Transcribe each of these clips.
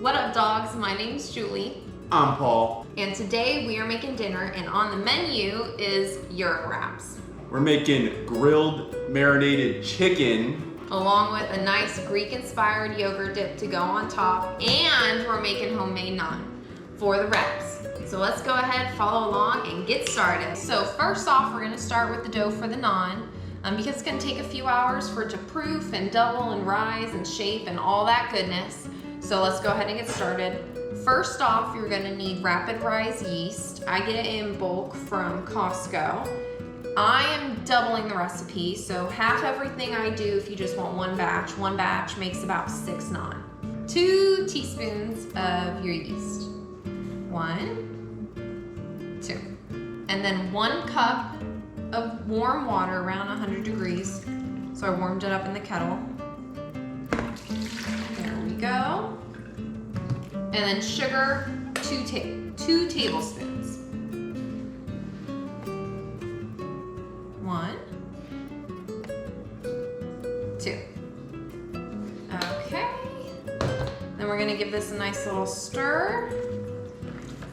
What up, dogs? My name's Julie. I'm Paul. And today we are making dinner, and on the menu is yogurt wraps. We're making grilled marinated chicken. Along with a nice Greek-inspired yogurt dip to go on top, and we're making homemade naan for the wraps. So let's go ahead, follow along, and get started. So first off, we're gonna start with the dough for the naan, because it's gonna take a few hours for it to proof and double and rise and shape and all that goodness. So let's go ahead and get started. First off, you're gonna need rapid rise yeast. I get it in bulk from Costco. I am doubling the recipe, so half everything I do if you just want one batch. One batch makes about 6 naan. 2 teaspoons of your yeast. 1, 2. And then 1 cup of warm water around 100 degrees. So I warmed it up in the kettle. There we go. And then sugar, 2 tablespoons. 1, 2. Okay. Then we're gonna give this a nice little stir.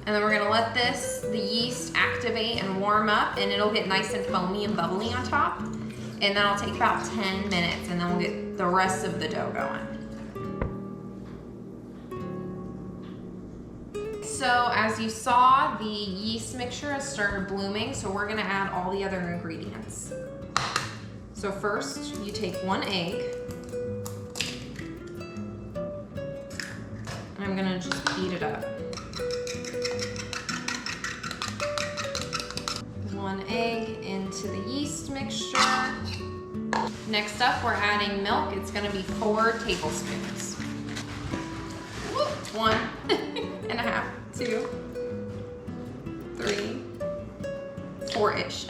And then we're gonna let the yeast activate and warm up, and it'll get nice and foamy and bubbly on top. And that'll take about 10 minutes, and then we'll get the rest of the dough going. So as you saw, the yeast mixture has started blooming, so we're gonna add all the other ingredients. So first, you take 1 egg. And I'm gonna just beat it up. 1 egg into the yeast mixture. Next up, we're adding milk. It's gonna be 4 tablespoons. 1 and a half, 2, 3, 4-ish.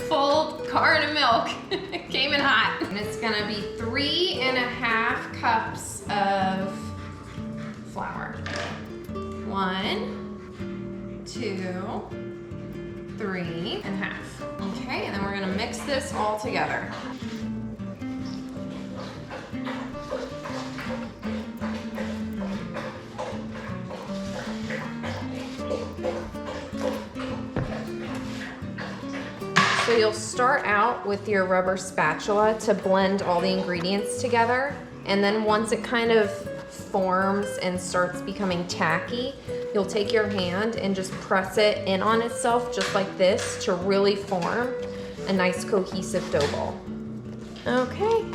Full carton of milk. Came in hot. And it's gonna be 3.5 cups of flour. 1, 2, 3.5. Okay, and then we're gonna mix this all together. So you'll start out with your rubber spatula to blend all the ingredients together, and then once it kind of forms and starts becoming tacky, you'll take your hand and just press it in on itself just like this to really form a nice cohesive dough ball. Okay,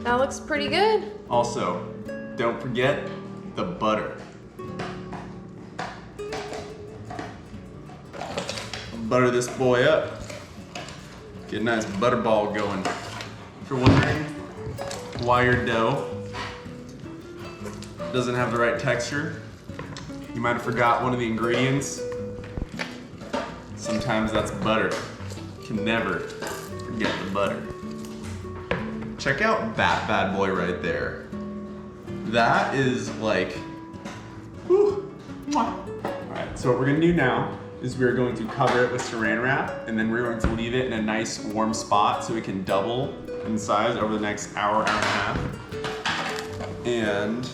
that looks pretty good. Also, don't forget the butter. Butter this boy up. Get a nice butter ball going. If you're wondering why your dough doesn't have the right texture, you might have forgot one of the ingredients. Sometimes that's butter. You can never forget the butter. Check out that bad boy right there. That is like, whew. All right, so what we're gonna do now is we're going to cover it with saran wrap, and then we're going to leave it in a nice warm spot so it can double in size over the next hour, hour and a half. And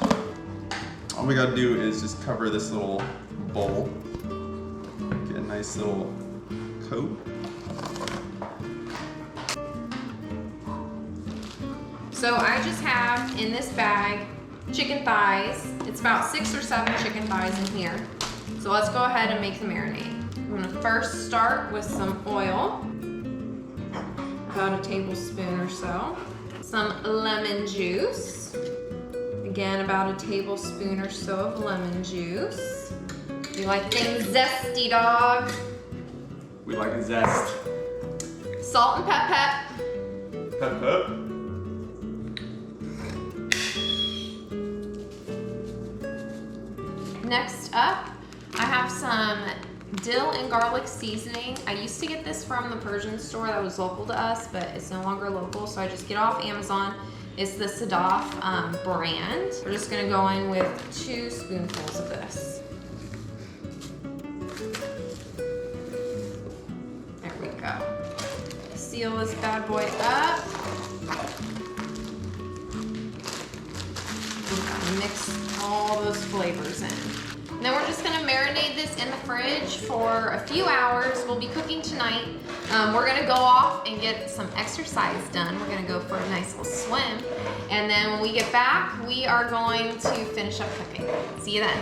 all we gotta do is just cover this little bowl. Get a nice little coat. So I just have in this bag chicken thighs. It's about 6 or 7 chicken thighs in here. So let's go ahead and make the marinade. I'm gonna first start with some oil, about a tablespoon or so. Some lemon juice, again about a tablespoon or so of lemon juice. We like things zesty, dog. We like a zest. Salt and pep. Pep. Next up, I have some dill and garlic seasoning. I used to get this from the Persian store that was local to us, but it's no longer local, so I just get it off Amazon. It's the Sadaf brand. We're just gonna go in with 2 spoonfuls of this. There we go. Seal this bad boy up. mix all those flavors in. And then we're just gonna marinate this in the fridge for a few hours. We'll be cooking tonight. We're gonna go off and get some exercise done. We're gonna go for a nice little swim. And then when we get back, we are going to finish up cooking. See you then.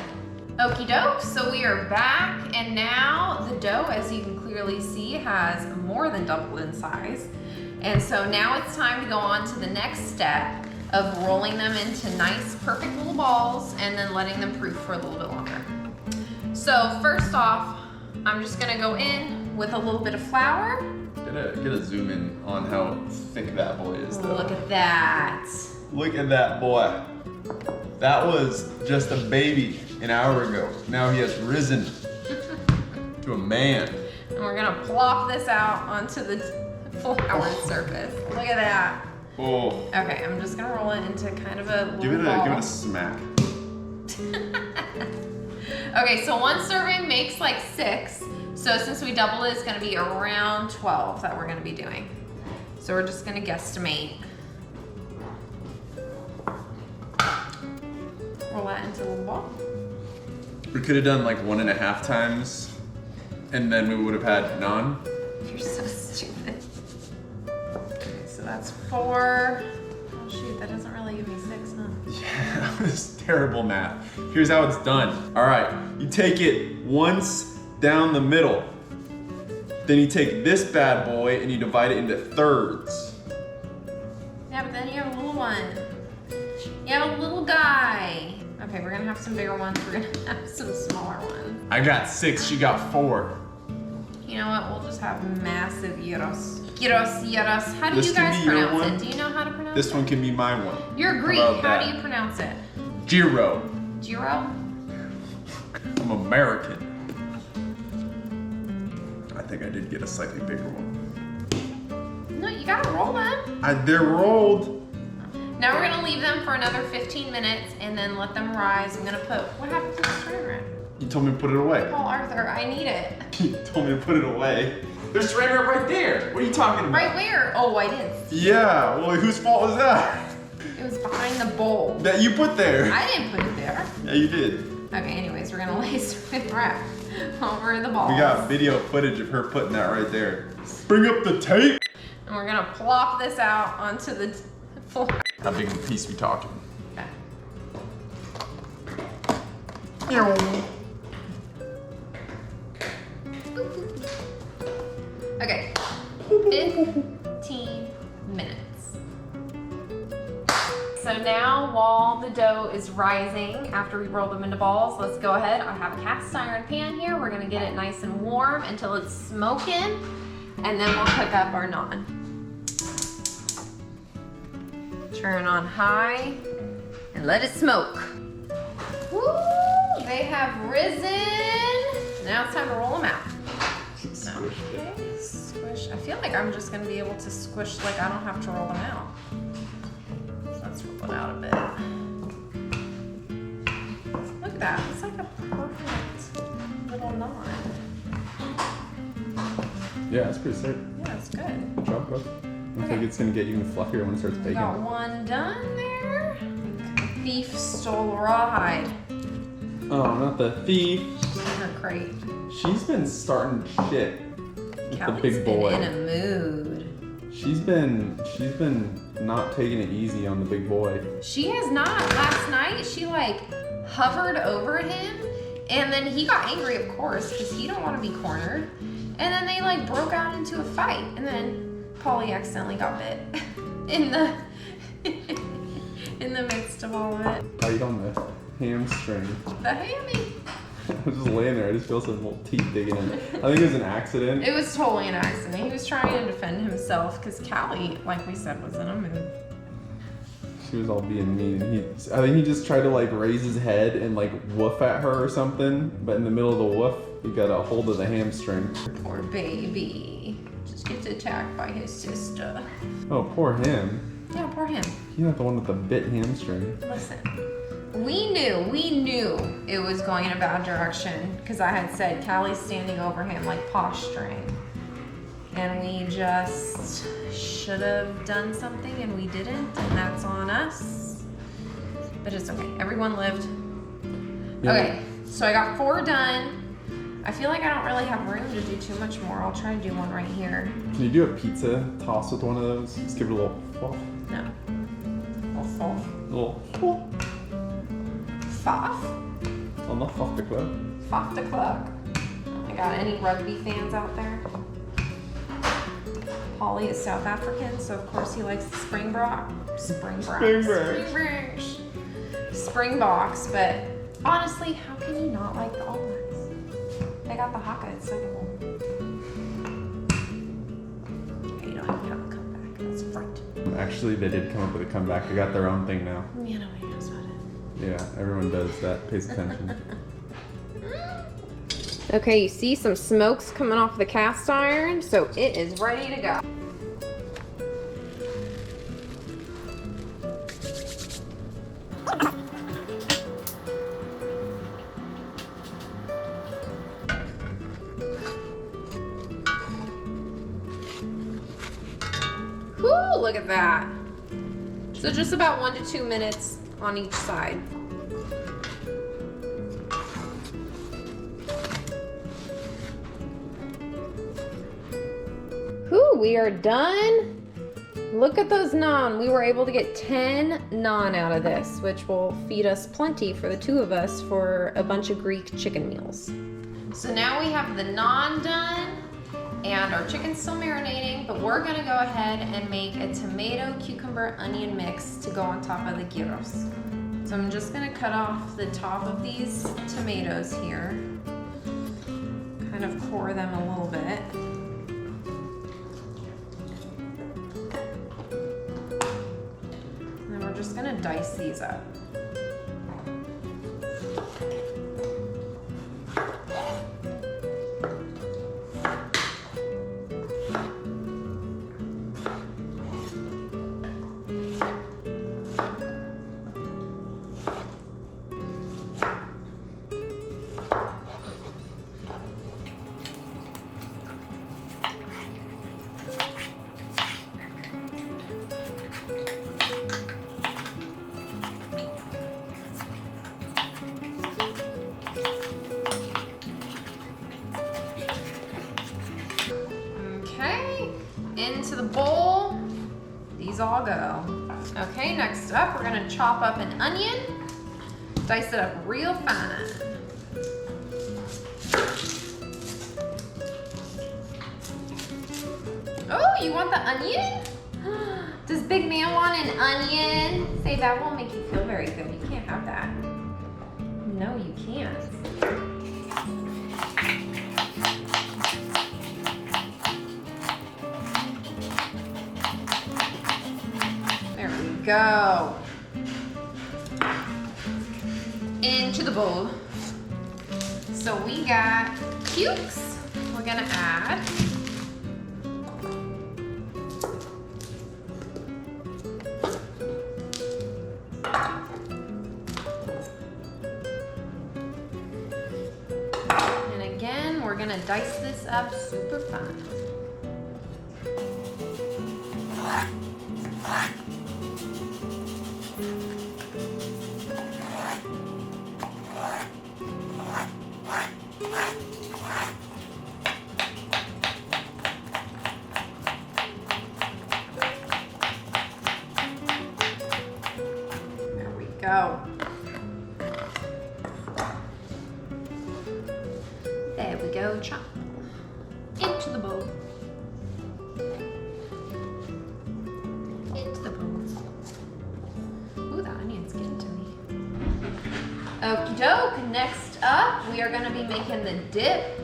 Okie doke, so we are back, and now the dough, as you can clearly see, has more than doubled in size. And so now it's time to go on to the next step of rolling them into nice, perfect little balls and then letting them proof for a little bit longer. So first off, I'm just gonna go in with a little bit of flour. Get a zoom in on how thick that boy is though. Look at that. Look at that boy. That was just a baby an hour ago. Now he has risen to a man. And we're gonna plop this out onto the flour surface. Look at that. Oh. Okay, I'm just gonna roll it into kind of a little Give it ball. a smack. Okay, so one serving makes like 6. So since we doubled it, it's gonna be around 12 that we're gonna be doing. So we're just gonna guesstimate. Roll that into a little ball. We could have done like 1.5 times, and then we would have had naan. You're so stupid. Okay, so that's 4. Oh shoot, that doesn't really give me 6, huh? Yeah, that was terrible math. Here's how it's done. All right, you take it once down the middle. Then you take this bad boy and you divide it into thirds. Yeah, but then you have a little one. You have a little guy. Okay, we're gonna have some bigger ones. We're gonna have some smaller ones. I got 6, she got 4. You know what? We'll just have massive gyros. Gyros. How do This you can guys be your pronounce one. it? Do you know how to pronounce This it? one can be my one. You're Greek. about How that? do you pronounce it? Gyro. Gyro? I'm American. I think I did get a slightly bigger one. No, you gotta roll them. They're rolled. Now we're gonna leave them for another 15 minutes and then let them rise. I'm gonna put, what happened to the strainer wrap? You told me to put it away. Paul Arthur, I need it. You told me to put it away. There's strainer wrap right there. What are you talking about? Right where? Oh, I didn't see. Yeah, well, whose fault was that? It was behind the bowl. That you put there. I didn't put it there. Yeah, you did. Okay, anyways, we're gonna lay saran wrap over the balls. We got video footage of her putting that right there. Bring up the tape. And we're gonna plop this out onto the floor. How big of a piece we talking? Okay. Okay, 15 minutes. So now while the dough is rising, after we roll them into balls, let's go ahead. I have a cast iron pan here. We're gonna get it nice and warm until it's smoking, and then we'll cook up our naan. Turn on high and let it smoke. Woo! They have risen. Now it's time to roll them out. Okay, squish. I feel like I'm just gonna be able to squish like I don't have to roll them out. So let's roll it out a bit. Look at that. It's like a perfect little naan. Yeah, it's pretty sick. Yeah, it's good. Good job, bro. I think it's gonna get even fluffier when it starts We baking. got one done there. Thief stole rawhide. Oh, not the thief. In her crate. She's been starting shit with the Callie's big boy. been in a mood. She's been not taking it easy on the big boy. She has not. Last night, she like hovered over him, and then he got angry, of course, because he don't want to be cornered. And then they like broke out into a fight, and then Polly accidentally got bit in the in the midst of all of it. Right on the hamstring. The hammy. I was just laying there. I just feel some little teeth digging in. I think it was an accident. It was totally an accident. He was trying to defend himself because Callie, like we said, was in a mood. She was all being mean. I think he just tried to like raise his head and like woof at her or something. But in the middle of the woof, he got a hold of the hamstring. Poor baby. Just gets attacked by his sister. Oh, poor him. Yeah, poor him. He's not the one with the bit hamstring. Listen, we knew it was going in a bad direction because I had said Callie's standing over him like posturing. And we just should have done something and we didn't, and that's on us. but it's okay. Everyone lived. Yeah. Okay, so I got 4 done. I feel like I don't really have room to do too much more. I'll try to do one right here. Can you do a pizza toss with one of those? Just give it a little fluff. No. Foff. A little fluff. Foff? On the fluff the club. Foff the club. Oh my god, any rugby fans out there? Polly is South African, so of course he likes the Springboks, but honestly, how can you not like the All Blacks? They got the haka, it's so cool. Okay, you don't even have a comeback, that's front. Actually, they did come up with a comeback. They got their own thing now. Yeah, nobody knows about it. Yeah, everyone does that, pays attention. Okay, you see some smokes coming off the cast iron, so it is ready to go. Whoo, look at that. So just about 1 to 2 minutes on each side. Whew, we are done. Look at those naan. We were able to get 10 naan out of this, which will feed us plenty for the 2 of us for a bunch of Greek chicken meals. So now we have the naan done and our chicken's still marinating, but we're gonna go ahead and make a tomato, cucumber, onion mix to go on top of the gyros. So I'm just gonna cut off the top of these tomatoes here, kind of core them a little bit. And then we're just gonna dice these up. Into the bowl, these all go. Okay, next up, we're gonna chop up an onion, dice it up real fine. Oh, you want the onion? Does Big Man want an onion? Say that won't make you feel very good. You can't have that. No, you can't. Go into the bowl. So we got cukes. We're gonna add. And again, we're gonna dice this up super fine. Go. There we go, chop. Into the bowl. Into the bowl. Ooh, the onion's getting to me. Okie doke, next up, we are gonna be making the dip.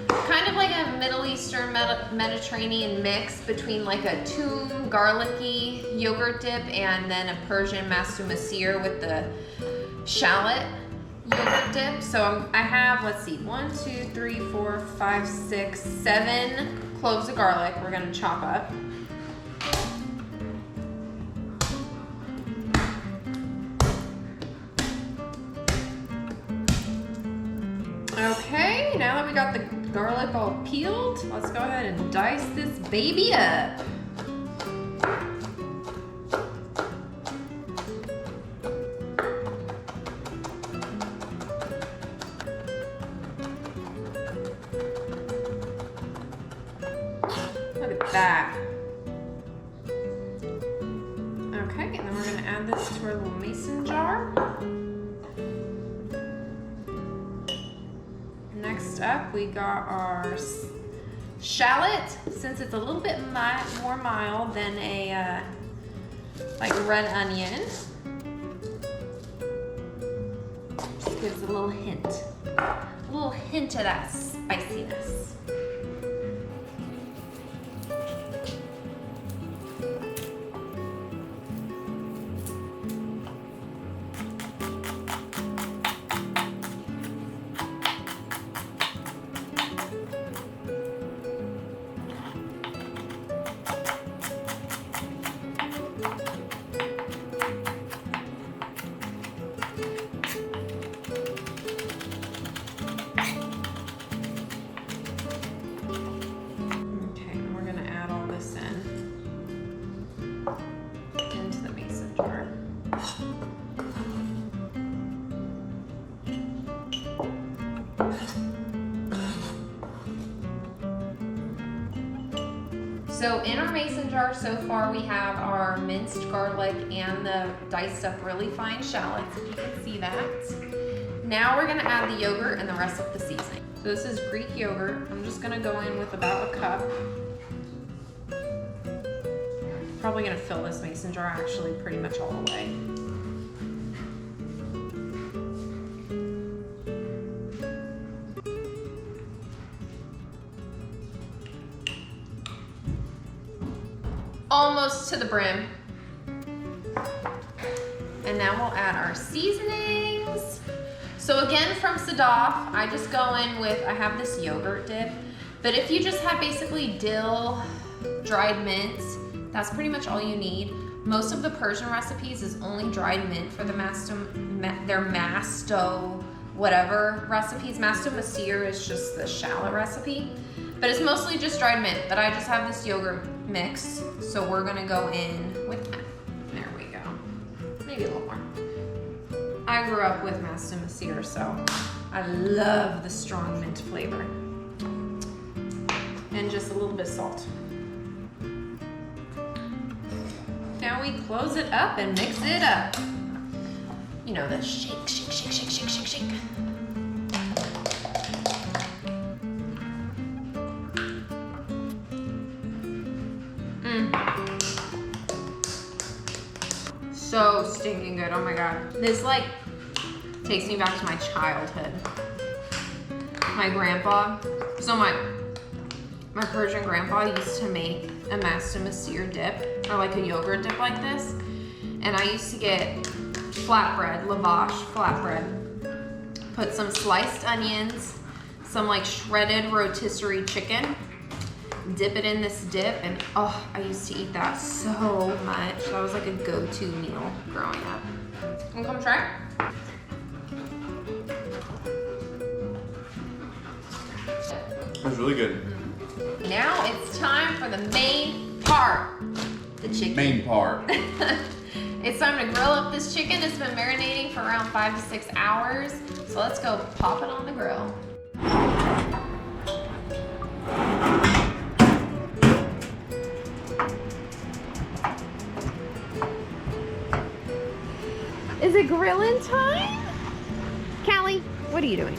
Kind of like a Middle Eastern Mediterranean mix between like a toum garlicky yogurt dip and then a Persian Mast-O Musir with the Shallot yogurt dip. So I have, let's see, 1, 2, 3, 4, 5, 6, 7 cloves of garlic we're gonna chop up. Okay, now that we got the garlic all peeled, let's go ahead and dice this baby up. Look at that. Okay, and then we're gonna add this to our little mason jar. Next up, we got our shallot. Since it's a little bit more mild than a like red onion, just gives a little hint of that spiciness. Into the mason jar. So in our mason jar so far we have our minced garlic and the diced up really fine shallots, if you can see that. Now we're gonna add the yogurt and the rest of the seasoning. So this is Greek yogurt. I'm just gonna go in with about a cup. Probably gonna fill this mason jar actually pretty much all the way. Almost to the brim. And now we'll add our seasonings. So again, from Sadaf, I just go in with, I have this yogurt dip, but if you just have basically dill, dried mint, that's pretty much all you need. Most of the Persian recipes is only dried mint for the their Mast-O whatever recipes. Mast-O Musir is just the shallot recipe, but it's mostly just dried mint. But I just have this yogurt mix, so we're gonna go in with that. There we go. Maybe a little more. I grew up with Mast-O Musir, so I love the strong mint flavor. And just a little bit of salt. Now we close it up and mix it up. You know, the shake, shake, shake, shake, shake, shake, shake. So stinking good, oh my God. This like takes me back to my childhood. My grandpa, so my Persian grandpa used to make a Mast-O Musir dip, or like a yogurt dip like this. And I used to get flatbread, lavash flatbread, put some sliced onions, some like shredded rotisserie chicken, dip it in this dip, and oh, I used to eat that so much. That was like a go-to meal growing up. Wanna come try? That's really good. Now it's time for the main part, the chicken. Main part. It's time to grill up this chicken. It's been marinating for around 5 to 6 hours. So let's go pop it on the grill. Is it grilling time? Callie, what are you doing?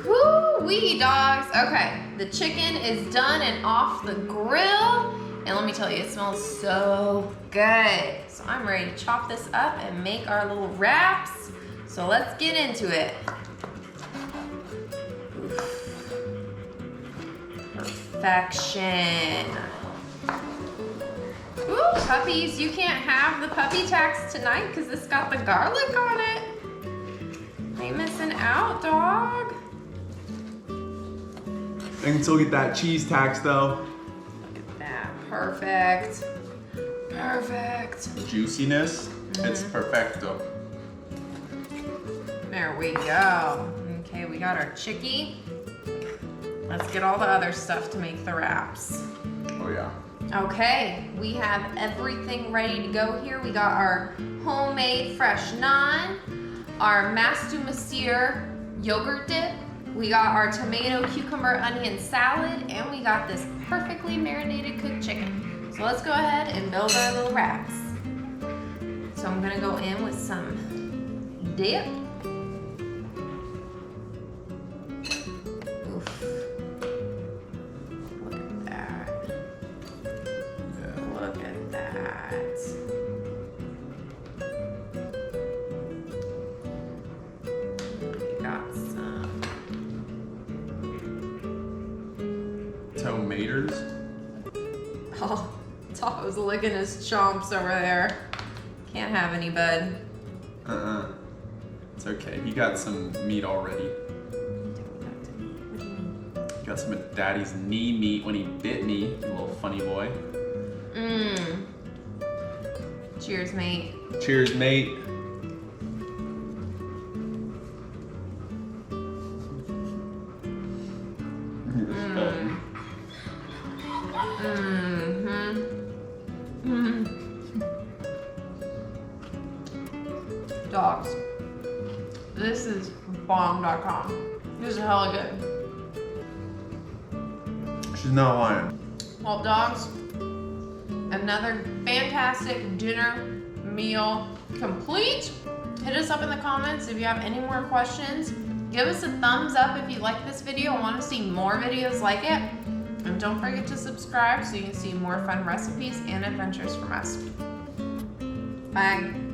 Woo-wee, dogs. Okay, the chicken is done and off the grill. And let me tell you, it smells so good. So I'm ready to chop this up and make our little wraps. So let's get into it. Perfection. Ooh, puppies, you can't have the puppy tax tonight because it's got the garlic on it. They miss missing out, dog. I can still get that cheese tax though. Look at that. Perfect. Perfect. Juiciness, it's perfecto. There we go. Okay, we got our chickie. Let's get all the other stuff to make the wraps. Oh yeah. Okay, we have everything ready to go here. We got our homemade fresh naan, our Mast-O Musir Yogurt Dip, we got our tomato, cucumber, onion salad, and we got this perfectly marinated cooked chicken. So let's go ahead and build our little wraps. So I'm gonna go in with some dip. Oof. Look at that. Yeah. Look at that. We got some Tomatoes. Oh, Taco's licking his chomps over there. Can't have any, bud. It's okay. He got some meat already. He got some of Daddy's knee meat when he bit me, you little funny boy. Mmm. Cheers, mate. Cheers, mate. Dawgs. This is bomb.com. This is hella good. She's not lying. Well, Dawgs, another fantastic dinner meal complete. Hit us up in the comments if you have any more questions. Give us a thumbs up if you like this video and want to see more videos like it. And don't forget to subscribe so you can see more fun recipes and adventures from us. Bye.